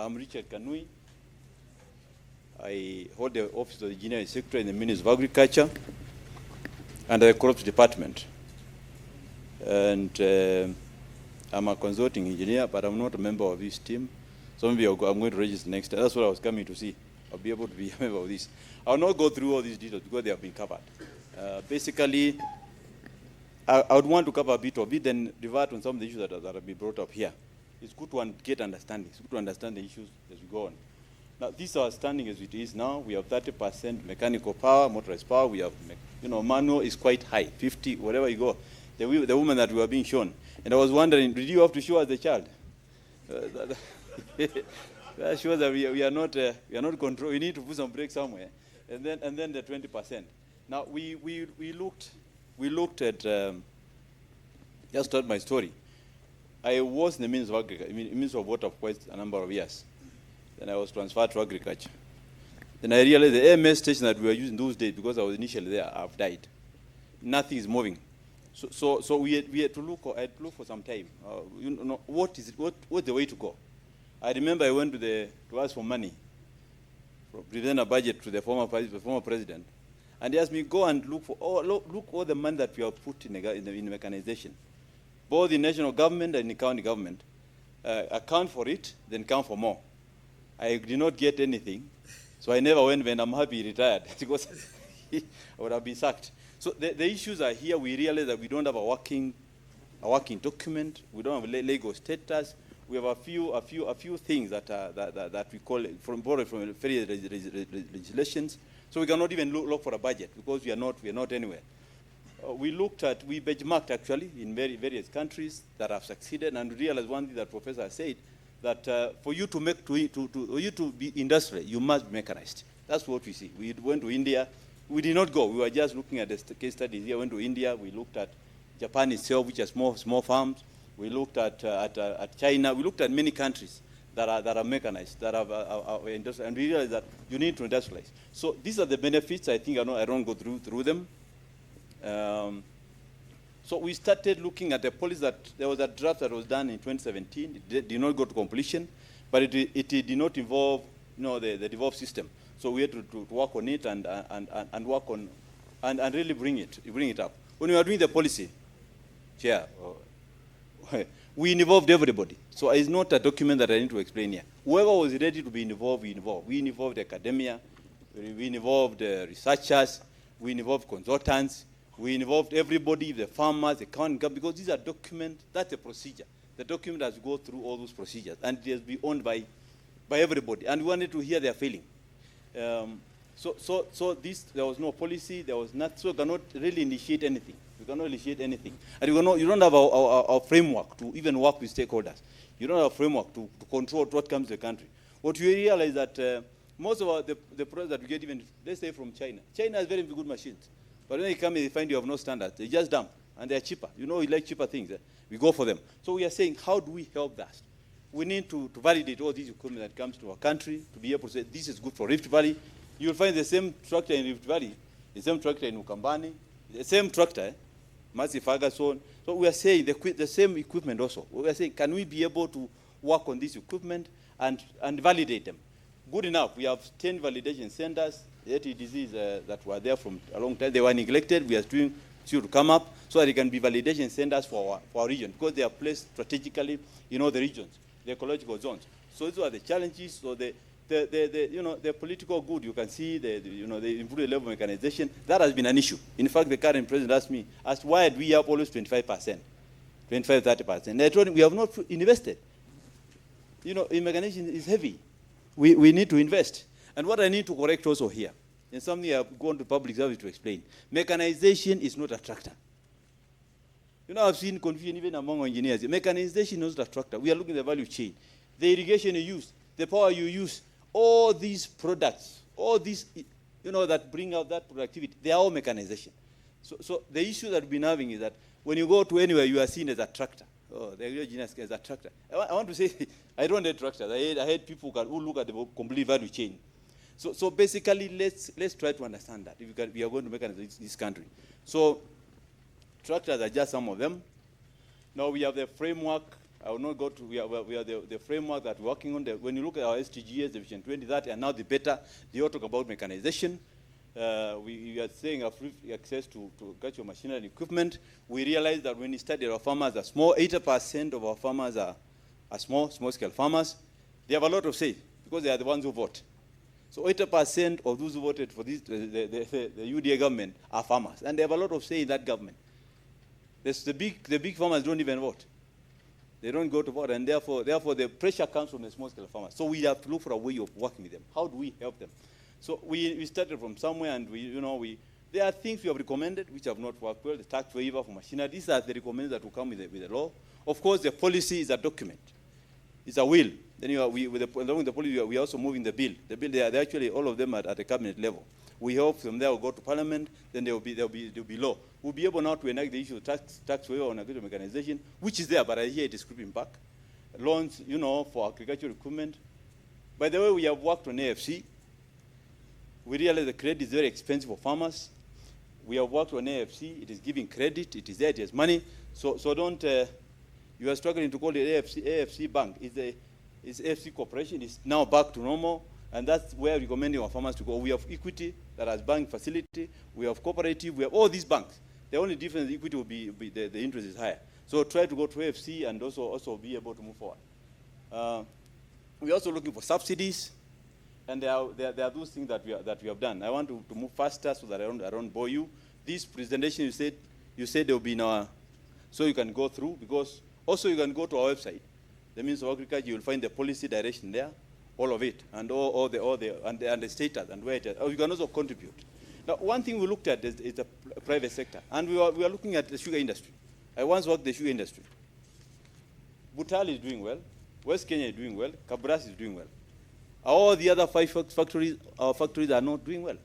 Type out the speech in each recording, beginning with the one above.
I'm Richard Kanui. I hold the office of the Engineering Secretary in the Ministry of Agriculture and the Crops Department. And I'm a consulting engineer, but I'm not a member of this team. So maybe I'm going to register next time. That's what I was coming to see. I'll be able to be a member of this. I'll not go through all these details because they have been covered. Basically, I would want to cover a bit of it, then revert on some of the issues that have been brought up here. It's good to get understanding. It's good to understand the issues as we go on. Now, this is our standing as it is now. We have 30% mechanical power, motorized power. We have, manual is quite high, 50, wherever you go. The woman that we were being shown. And I was wondering, did you have to show us the child? That shows that we are not control. We need to put some brakes somewhere. And then the 20%. Now, we looked at, just told my story. I was in the Ministry of Agriculture, Ministry of Water for quite a number of years. Then I was transferred to agriculture. Then I realized the AMS station that we were using those days, because I was initially there, have died. Nothing is moving. So we had to look. I had to look for some time. What's the way to go? I remember I went to ask for money, present a budget to the former president, and he asked me, go and look all the money that we have put in mechanization, both the national government and the county government. Account for it, then count for more. I did not get anything, so I never went when I'm happy retired because I would have been sacked. So the issues are here. We realize that we don't have a working document. We don't have legal status. We have a few things that we call borrowed from various legislations. So we cannot even look for a budget because we are not anywhere. We benchmarked actually in various countries that have succeeded, and realized one thing that Professor said, that for you to be industrial, you must be mechanized. That's what we see. We went to India. We did not go. We were just looking at the case studies here. Went to India. We looked at Japan itself, which has small farms. We looked at China. We looked at many countries that are mechanized, that are industrial, and we realized that you need to industrialize. So these are the benefits. I think I don't go through them. So we started looking at the policy that there was a draft that was done in 2017. It did not go to completion, but it did not involve the devolved system. So we had to work on it and work on and really bring it up. When we were doing the policy, Chair, we involved everybody. So it's not a document that I need to explain here. Whoever was ready to be involved, we involved. We involved academia, we involved researchers, we involved consultants, we involved everybody, the farmers, the county government, because these are documents, that's a procedure. The document has to go through all those procedures, and it has to be owned by everybody. And we wanted to hear their feeling. So there was no policy, there was not, so we cannot really initiate anything. We cannot initiate anything. And you don't have a framework to even work with stakeholders. You don't have a framework to control what comes to the country. What you realize that most of the products that we get, even, let's say from China. China has very good machines. But when they come in, they find you have no standards. They just dump, and they're cheaper. We like cheaper things. We go for them. So we are saying, how do we help that? We need to validate all these equipment that comes to our country to be able to say, this is good for Rift Valley. You'll find the same tractor in Rift Valley, the same tractor in Ukambani, the same tractor, Massive Ferguson. So we are saying the same equipment also. We are saying, can we be able to work on this equipment and validate them? Good enough. We have 10 validation centers. The ATDCs that were there from a long time, they were neglected. We are doing to come up so that they can be validation centers for our region, because they are placed strategically in all the regions, the ecological zones. So these are the challenges. So the political good, you can see the improved level of mechanization. That has been an issue. In fact, the current president asked why do we have always 25%, 25-30%? And I told him we have not invested. In mechanization is heavy. We need to invest. And what I need to correct also here, and something I've gone to public service to explain, mechanization is not a tractor. I've seen confusion even among engineers. Mechanization is not a tractor. We are looking at the value chain. The irrigation you use, the power you use, all these products, all these, that bring out that productivity, they are all mechanization. So the issue that we've been having is that when you go to anywhere, you are seen as a tractor. Oh, the engineers as a tractor. I want to say, I don't hate tractors. I hate people who look at the complete value chain. So basically, let's try to understand that if we are going to mechanize this country. So tractors are just some of them. Now we have the framework I will not go to, we are the framework that we're working on. When you look at our SDGs, the Vision 2030, and now the better, they all talk about mechanization. We are saying a free access to agricultural machinery and equipment. We realize that when we study our farmers are small, 80% of our farmers are small-scale farmers. They have a lot of say because they are the ones who vote. So 80% of those who voted for this, the UDA government are farmers, and they have a lot of say in that government. The big farmers don't even vote. They don't go to vote, and therefore the pressure comes from the small-scale farmers. So we have to look for a way of working with them. How do we help them? So we started from somewhere, and there are things we have recommended which have not worked well. The tax waiver for machinery. These are the recommendations that will come with the law. Of course, the policy is a document. It's a will. Then along with the policy, we are also moving the bill. The bill, they're actually all of them at the cabinet level. We hope from there will go to parliament. Then there will be law. We'll be able now to enact the issue of tax waiver on agricultural mechanization, which is there, but I hear it is creeping back. Loans, for agricultural equipment. By the way, we have worked on AFC. We realize the credit is very expensive for farmers. We have worked on AFC. It is giving credit. It is there. It has money. So don't. You are struggling to call it AFC Bank. It's AFC Corporation. It's now back to normal, and that's where we're recommending our farmers to go. We have Equity that has bank facility. We have Cooperative. We have all these banks. The only difference in Equity will be the interest is higher. So try to go to AFC and also be able to move forward. We're also looking for subsidies, and there are those things that we have done. I want to move faster so that I don't bore you. This presentation you said there will be now, so you can go through, because also you can go to our website. The Ministry of Agriculture, you will find the policy direction there, all of it, and all the status and where it is. You can also contribute. Now, one thing we looked at is the private sector, and we are looking at the sugar industry. I once worked the sugar industry. Butali is doing well. West Kenya is doing well. Kabras is doing well. All the other 5 factories, our factories are not doing well.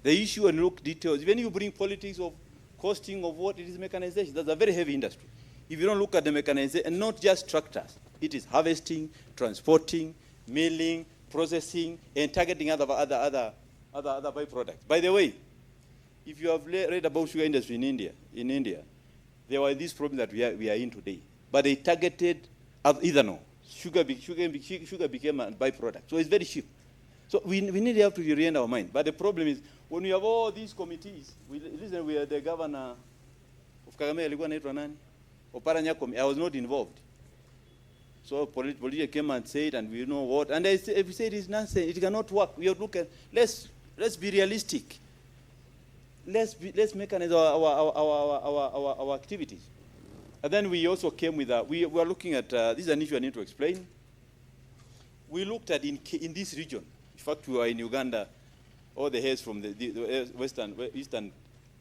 The issue, and look details, when you bring politics of costing of what it is mechanization, that's a very heavy industry. If you don't look at the mechanization, and not just tractors, it is harvesting, transporting, milling, processing, and targeting other byproducts. By the way, if you have read about sugar industry in India, there were these problems that we are in today. But they targeted ethanol. Sugar became a byproduct. So it's very cheap. So we need to have to reorient our mind. But the problem is, when we have all these committees, listen, we are the governor of Kagame, I was not involved. So politicians came and said, and we know what. And if we say it is nonsense, it cannot work. We have to look at, let's be realistic. Let's mechanize our activities. And then we also came with we were looking at this is an issue I need to explain. We looked at in this region. In fact, we were in Uganda, all the heads from the eastern,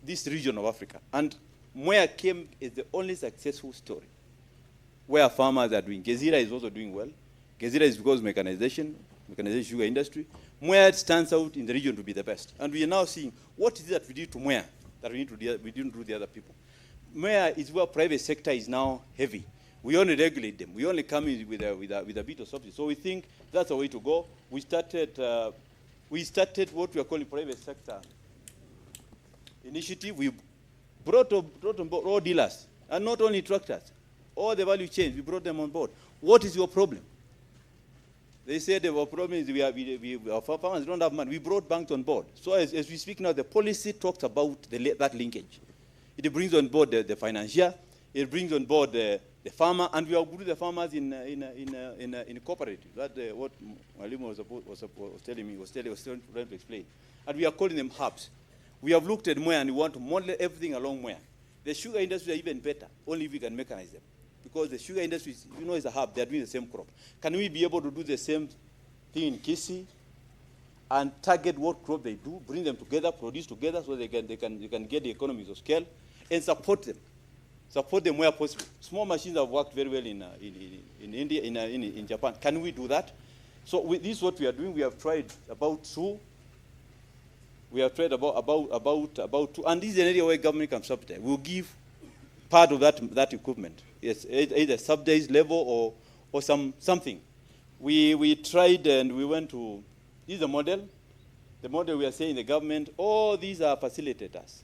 this region of Africa. And Mwea came is the only successful story where farmers are doing. Gezira is also doing well. Gezira is because mechanization sugar industry. Mwea stands out in the region to be the best. And we are now seeing what is it that we did to Mwea that we didn't do the other people. Mwea is where private sector is now heavy. We only regulate them. We only come in with a bit of subsidy. So we think that's a way to go. We started what we are calling private sector initiative. We brought on board all dealers, and not only tractors, all the value chains, we brought them on board. What is your problem? They said our problem is our farmers don't have money. We brought banks on board. So as we speak now, the policy talks about that linkage. It brings on board the financier, it brings on board the farmer, and we have put the farmers in cooperative. That's what Mwalimu was telling me, was trying to explain. And we are calling them hubs. We have looked at Mwea and we want to model everything along Mwea. The sugar industry are even better, only if we can mechanize them. Because the sugar industry is a hub, they're doing the same crop. Can we be able to do the same thing in Kisii and target what crop they do, bring them together, produce together so they can get the economies of scale and support them. Support them where possible. Small machines have worked very well in India, in Japan. Can we do that? So this is what we are doing. We have tried about 2. We have tried about 2, and this is an area where government can subsidize. We'll give part of that equipment. Yes, either subsidized level or something. We tried and we went to, this is the model. The model we are saying the government, all these are facilitators.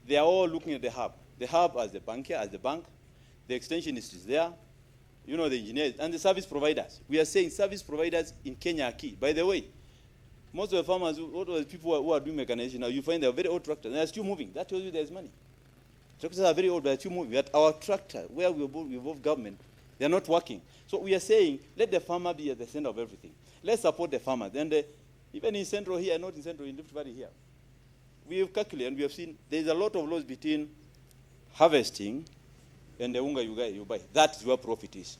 They are all looking at the hub. The hub as the bank, the extensionist is there. You know, the engineers and the service providers. We are saying service providers in Kenya are key. By the way, most of the farmers, all of the people who are doing mechanization now, you find they're very old tractors. They're still moving. That tells you there's money. Tractors are very old, but they're still moving. But our tractor, where we involve government, they're not working. So we are saying, let the farmer be at the center of everything. Let's support the farmers. And even in Central here, not in Central, in Rift Valley here, we have calculated and we have seen there's a lot of loss between harvesting and the unga you buy. That's where profit is.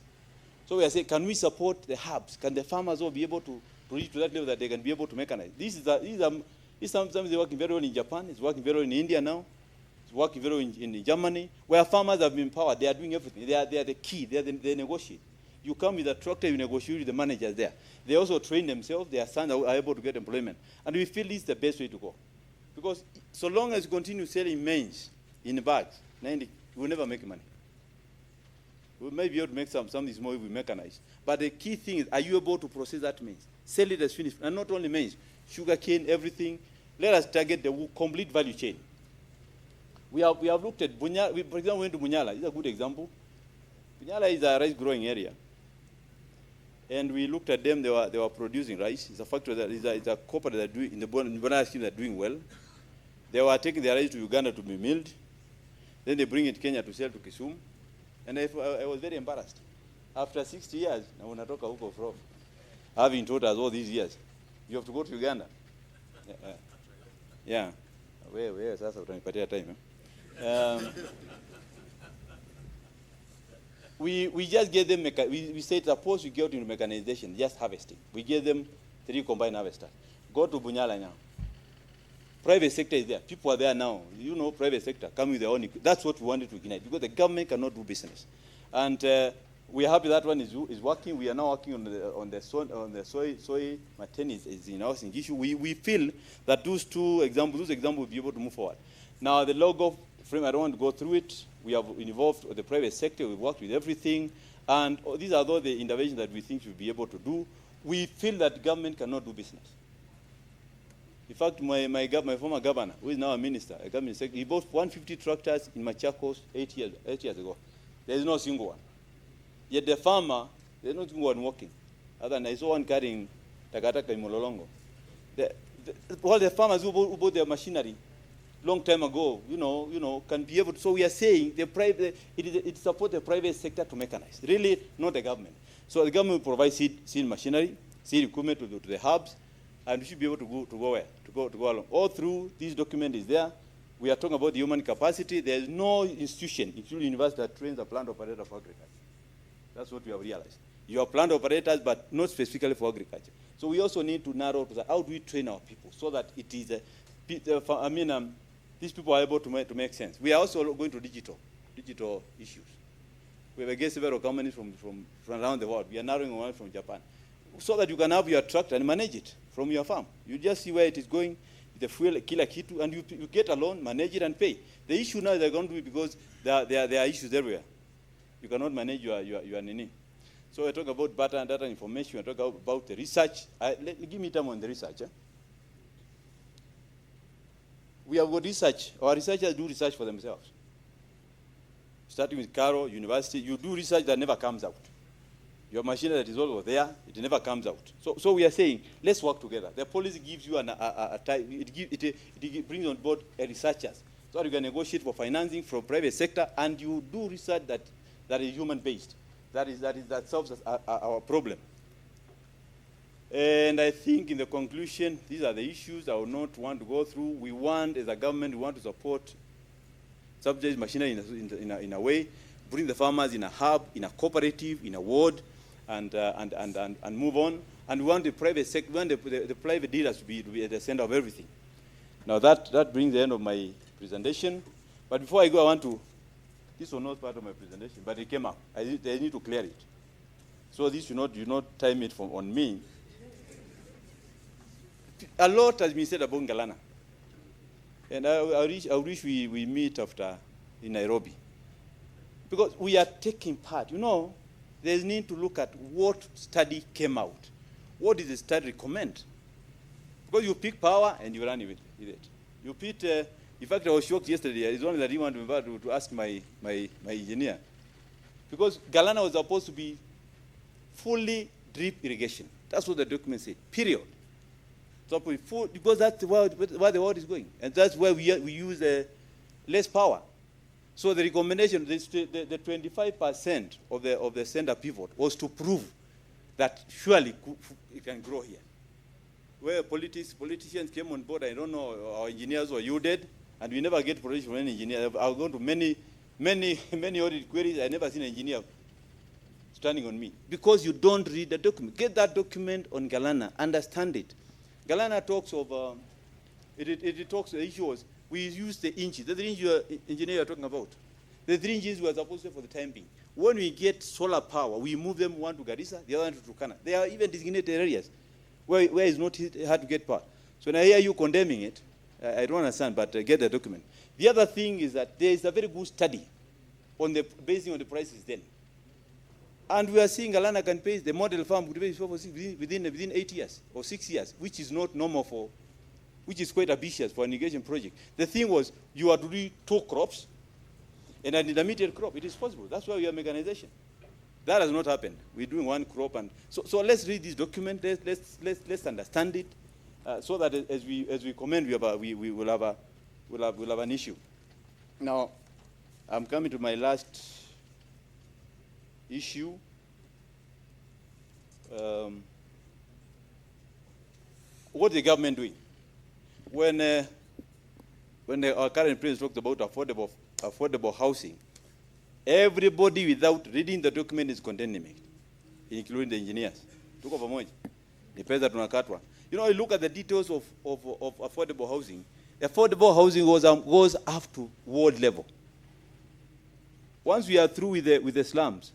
So we are saying, can we support the hubs? Can the farmers all be able to reach to that level that they can be able to mechanize? This is sometimes they're working very well in Japan. It's working very well in India now. It's working very well in Germany, where farmers have been empowered. They are doing everything. They are the key. They negotiate. You come with a tractor, you negotiate with the managers there. They also train themselves. Their sons are able to get employment. And we feel this is the best way to go. Because so long as you continue selling maize in bags, we will never make money. We may be able to make something small if we mechanize. But the key thing is, are you able to process that maize? Sell it as finished. And not only maize, sugar cane, everything. Let us target the complete value chain. We have looked at Bunyala. For example, we went to Bunyala. It's a good example. Bunyala is a rice growing area. And we looked at them. They were producing rice. It's a factory it's a cooperative that doing in the Bunyala scheme that doing well. They were taking their rice to Uganda to be milled. Then they bring it to Kenya to sell to Kisumu. And I was very embarrassed. After 60 years, na unatoka huko from having taught us all these years, you have to go to Uganda. Yeah. Where sasa utanipatia time. We just gave them, we said suppose we get into mechanization, just harvesting. We gave them 3 combined harvesters. Go to Bunyala now. Private sector is there. People are there now. You know, private sector come with their own. That's what we wanted to ignite, because the government cannot do business. And we are happy that one is working. We are now working on the soy matern is in our issue. We feel that those examples will be able to move forward. Now the logo frame, I don't want to go through it. We have involved the private sector. We've worked with everything, and these are all the interventions that we think we'll be able to do. We feel that government cannot do business. In fact, my former governor, who is now a minister, a government secretary, he bought 150 tractors in Machakos 8 years ago. There is no single one. Yet the farmer, there's no single one working. Other than I saw one carrying takataka in Mololongo. All the farmers who bought their machinery long time ago, can be able to. So we are saying it supports the private sector to mechanize, really not the government. So the government will provide seed machinery, seed equipment to the hubs, and we should be able to go where? To go along. All through this document is there. We are talking about the human capacity. There is no institution, including university, that trains a plant operator for agriculture. That's what we have realized. You are plant operators, but not specifically for agriculture. So we also need to narrow to how do we train our people so that it is these people are able to make sense. We are also going to digital issues. We have against several companies from around the world. We are narrowing one from Japan, so that you can have your tractor and manage it from your farm. You just see where it is going, the fuel, kila kitu, and you get a loan, manage it, and pay. The issue now they're going to be because there are issues everywhere. You cannot manage your nini. So we talk about data information. We talk about the research. Give me time on the research. We have got research. Our researchers do research for themselves. Starting with Caro University, you do research that never comes out. Your machine that is always there, it never comes out. So we are saying, let's work together. The policy gives you it brings on board researchers, so that you can negotiate for financing from private sector, and you do research that is human based. That solves our problem. And I think in the conclusion, these are the issues I would not want to go through. We want, as a government, we want to support subsidized machinery in a way, bring the farmers in a hub, in a cooperative, in a ward, and move on. And we want the private sector, we want the private dealers to be at the center of everything. Now that brings the end of my presentation. But before I go, I want to, this was not part of my presentation, but it came up. I need to clear it. So this you not time it on me. A lot has been said about Ngalana. And I wish we meet after in Nairobi. Because we are taking part. There's need to look at what study came out. What did the study recommend? Because you pick power and you run with it. You pick, in fact, I was shocked yesterday. It's only that he wanted to ask my engineer. Because Galana was supposed to be fully drip irrigation. That's what the document said, period. So because that's where the world is going. And that's where we use less power. So the recommendation, the 25% of the center pivot was to prove that surely it can grow here. Where politicians came on board, I don't know, our engineers were UDED, and we never get protection from any engineer. I've gone to many audit queries. I never seen an engineer standing on me. Because you don't read the document. Get that document on Galana, understand it. Galana talks of, it talks, the issue was, we use the inches. The 3 inch engineer you're talking about. The 3 inches we are supposed to for the time being. When we get solar power, we move them one to Garissa, the other one to Turkana. They are even designated areas where it's not hard to get power. So when I hear you condemning it, I don't understand, but get the document. The other thing is that there is a very good study on basing on the prices then. And we are seeing Galana can pay, the model farm could pay within 8 years or 6 years, which is not normal which is quite ambitious for an irrigation project. The thing was, you are to do 2 crops and an intermediate crop. It is possible. That's why we have mechanization. That has not happened. We're doing 1 crop, and so let's read this document. Let's understand it, so that as we comment, we will have an issue. Now, I'm coming to my last issue. What is the government doing? When our current president talked about affordable housing, everybody without reading the document is condemning it, including the engineers. Tuko pamoja. Ni pesa tunakatwa. You know, you look at the details of affordable housing. Affordable housing goes up to world level. Once we are through with the slums,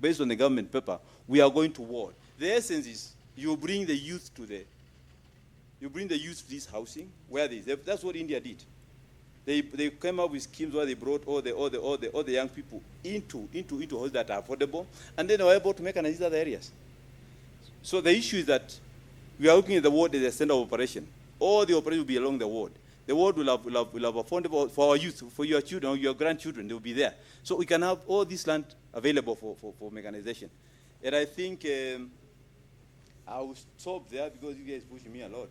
based on the government paper, we are going to world. The essence is you bring the youth to this housing where that's what India did. They came up with schemes where they brought all the young people into houses that are affordable, and then they were able to mechanize other areas. So the issue is that we are looking at the world as a center of operation. All the operation will be along the world. The world will have affordable for our youth, for your children, or your grandchildren. They will be there. So we can have all this land available for mechanization. And I think I will stop there because you guys push me a lot.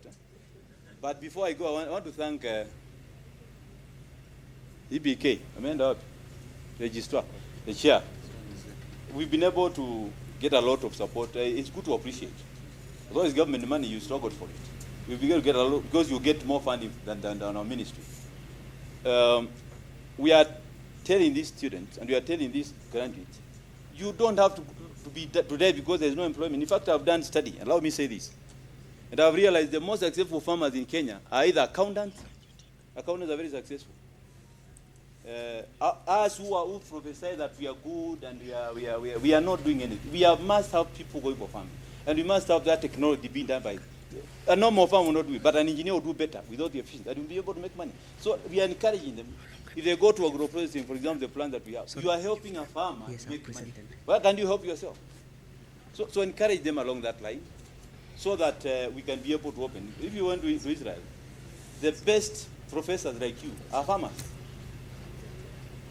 But before I go, I want to thank EBK, Amanda, Registrar, the Chair. We've been able to get a lot of support. It's good to appreciate. Although it's government money, you struggled for it. We've been able to get a lot because you get more funding than our ministry. We are telling these students and we are telling these graduates, you don't have to be today because there's no employment. In fact, I've done study. Allow me to say this. And I've realized the most successful farmers in Kenya are either accountants. Accountants are very successful. Us who prophesy that we are good and we are not doing anything. We must have people going for farming. And we must have that technology being done by a normal farm will not do it, but an engineer will do better without the efficiency. That will be able to make money. So we are encouraging them. If they go to agro-processing, for example, the plant that we have, you are helping a farmer make money. Why can't you help yourself? So encourage them along that line so that we can be able to open. If you went to Israel, the best professors like you are farmers.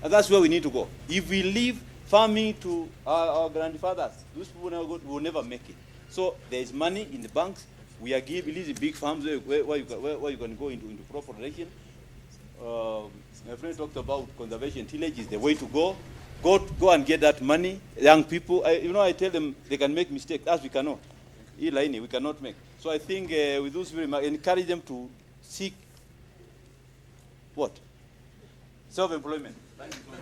And that's where we need to go. If we leave farming to our grandfathers, those people will never make it. So there is money in the banks. We are releasing big farms where you can go into crop production. My friend talked about conservation. Tillage is the way to go. Go and get that money. Young people, I tell them they can make mistakes. As we cannot. We cannot make. So I think with those remarks, encourage them to seek what? Self-employment. Thank you so much.